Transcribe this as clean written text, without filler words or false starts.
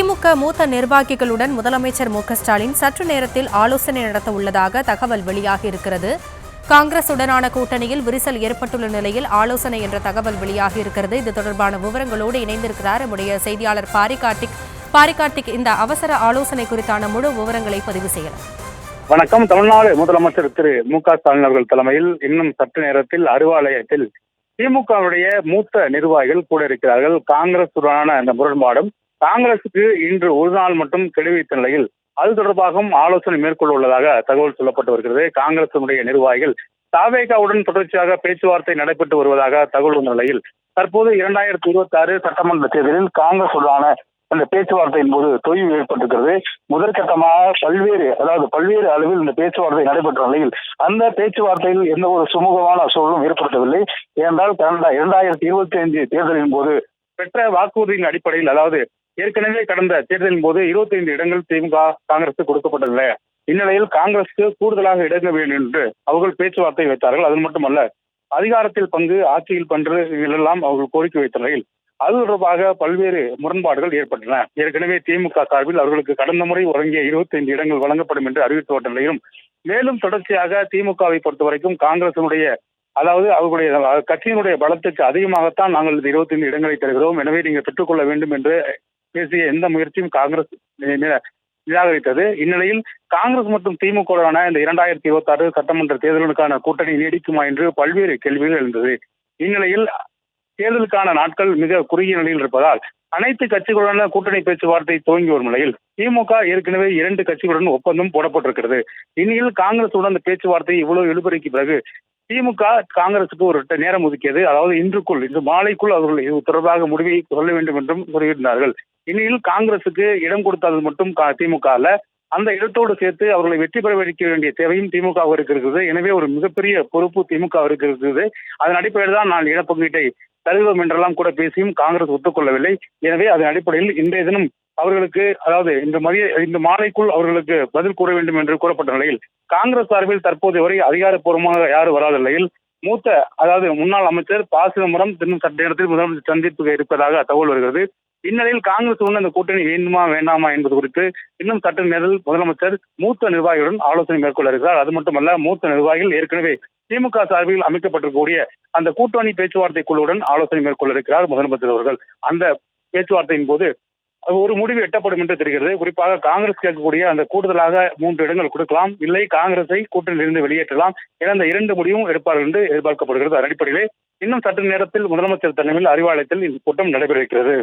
திமுக மூத்த நிர்வாகிகளுடன் முதலமைச்சர் மு.க.ஸ்டாலின் சற்று நேரத்தில் ஆலோசனை நடத்த உள்ளதாக தகவல் வெளியாகியிருக்கிறது. காங்கிரசுடனான கூட்டணியில் விரிசல் ஏற்பட்டுள்ள நிலையில் ஆலோசனை என்ற தகவல் வெளியாகியிருக்கிறது. இது தொடர்பான விவரங்களோடு இணைந்திருக்கிறார் நம்முடைய செய்தியாளர் பாரிகார்த்திக். இந்த அவசர ஆலோசனை குறித்தான முழு விவரங்களை பதிவு செய்யலாம். வணக்கம். தமிழ்நாடு முதலமைச்சர் திரு மு.க.ஸ்டாலின் அவர்கள் தலைமையில் இன்னும் சற்று நேரத்தில் அறிவாலயத்தில் திமுகவுடைய மூத்த நிர்வாகிகள் கூட இருக்கிறார்கள். காங்கிரசுடனான இந்த முரண்பாடும் காங்கிரசுக்கு இன்று ஒரு நாள் மட்டும் தெரிவித்த நிலையில் அது தொடர்பாகவும் ஆலோசனை மேற்கொள்ள உள்ளதாக தகவல் சொல்லப்பட்டு வருகிறது. காங்கிரசுடைய நிர்வாகிகள் தாவேகாவுடன் தொடர்ச்சியாக பேச்சுவார்த்தை நடைபெற்று வருவதாக தகவல் வந்த நிலையில் தற்போது 2026 சட்டமன்ற தேர்தலில் காங்கிரசுடனான அந்த பேச்சுவார்த்தையின் போது தொய்வு ஏற்பட்டிருக்கிறது. முதற்கட்டமாக பல்வேறு அளவில் இந்த பேச்சுவார்த்தை நடைபெற்ற நிலையில் அந்த பேச்சுவார்த்தையில் எந்த ஒரு சுமூகமான சூழலும் ஏற்படுத்தவில்லை. ஏனென்றால் கடந்த 2025 தேர்தலின் போது பெற்ற வாக்குறுதியின் அடிப்படையில், அதாவது ஏற்கனவே கடந்த தேர்தலின் போது 25 இடங்கள் திமுக காங்கிரசுக்கு கொடுக்கப்பட்டுள்ளன. இந்நிலையில் காங்கிரசுக்கு கூடுதலாக இடங்கள் வேண்டும் என்று அவர்கள் பேச்சுவார்த்தை வைத்தார்கள். அது மட்டுமல்ல, அதிகாரத்தில் பங்கு, ஆட்சியில் பங்கு இதெல்லாம் அவர்கள் கோரிக்கை வைத்த நிலையில் அது தொடர்பாக பல்வேறு முரண்பாடுகள் ஏற்பட்டன. ஏற்கனவே திமுக சார்பில் அவர்களுக்கு கடந்த முறை வழங்கிய 25 இடங்கள் வழங்கப்படும் என்று அறிவிக்கப்பட்ட நிலையிலும் மேலும் தொடர்ச்சியாக திமுகவை பொறுத்த வரைக்கும் காங்கிரசினுடைய அவர்களுடைய கட்சியினுடைய பலத்துக்கு அதிகமாகத்தான் நாங்கள் 25 இடங்களை தருகிறோம், எனவே நீங்கள் பெற்றுக்கொள்ள வேண்டும் என்று பேசிய எந்த முயற்சியும் காங்கிரஸ் நிராகரித்தது. இந்நிலையில் காங்கிரஸ் மற்றும் திமுகவுடனான இந்த 2026 சட்டமன்ற தேர்தலுக்கான கூட்டணி நீடிக்குமா என்று பல்வேறு கேள்விகள் எழுந்தது. இந்நிலையில் தேர்தலுக்கான நாட்கள் மிக குறுகிய நிலையில் இருப்பதால் அனைத்து கட்சிகளுடனான கூட்டணி பேச்சுவார்த்தை துவங்கி வரும் நிலையில் திமுக ஏற்கனவே 2 கட்சிகளுடன் ஒப்பந்தம் போடப்பட்டிருக்கிறது. இந்நிலையில் காங்கிரசுடன் அந்த பேச்சுவார்த்தை இவ்வளவு இழுபறிக்கு பிறகு திமுக காங்கிரசுக்கு ஒரு நேரம் ஒதுக்கியது. அதாவது இன்று மாலைக்குள் அவர்கள் இது தொடர்பாக முடிவை சொல்ல வேண்டும் என்றும் கூறியிருந்தார்கள். இந்நிலையில் காங்கிரசுக்கு இடம் கொடுத்தது மட்டும் திமுக அல்ல, அந்த இடத்தோடு சேர்த்து அவர்களை வெற்றி பெற வைக்க வேண்டிய தேவையும் திமுகவிற்கு இருக்கிறது. எனவே ஒரு மிகப்பெரிய பொறுப்பு திமுகவிற்கு இருக்கிறது. அதன் அடிப்படையில் தான் நான் இடப்பங்கீட்டை தருவோம் என்றெல்லாம் கூட பேசியும் காங்கிரஸ் ஒத்துக்கொள்ளவில்லை. எனவே அதன் அடிப்படையில் இன்றைய தினம் அவர்களுக்கு இந்த மாலைக்குள் அவர்களுக்கு பதில் கூற வேண்டும் என்று கூறப்பட்ட நிலையில் காங்கிரஸ் சார்பில் தற்போது வரை அதிகாரப்பூர்வமாக யாரும் வராத நிலையில் முன்னாள் அமைச்சர் ப. சிதம்பரம் இன்னும் சற்று நேரத்தில் முதலமைச்சர் சந்திப்பு இருப்பதாக தகவல் வருகிறது. இந்நிலையில் காங்கிரஸ் அந்த கூட்டணி வேண்டுமா வேண்டாமா என்பது குறித்து இன்னும் சற்று நேரத்தில் முதலமைச்சர் மூத்த நிர்வாகிகளுடன் ஆலோசனை மேற்கொள்ள இருக்கிறார். அது மட்டுமல்ல, மூத்த நிர்வாகிகள் ஏற்கனவே திமுக சார்பில் அமைக்கப்பட்டிருக்கக்கூடிய அந்த கூட்டணி பேச்சுவார்த்தை குழுவுடன் ஆலோசனை மேற்கொள்ள இருக்கிறார் முதலமைச்சர் அவர்கள். அந்த பேச்சுவார்த்தையின் போது ஒரு முடிவு எட்டப்படும் என்று தெரிகிறது. குறிப்பாக காங்கிரஸ் கேட்கக்கூடிய அந்த கூடுதலாக 3 இடங்கள் கொடுக்கலாம், இல்லை காங்கிரஸை கூட்டணியிலிருந்து வெளியேற்றலாம் என அந்த 2 முடிவும் எடுப்பார்கள் என்று எதிர்பார்க்கப்படுகிறது. அதன் அடிப்படையிலே இன்னும் சற்று நேரத்தில் முதலமைச்சர் தலைமையில் அறிவாலயத்தில் இந்த கூட்டம் நடைபெற இருக்கிறது.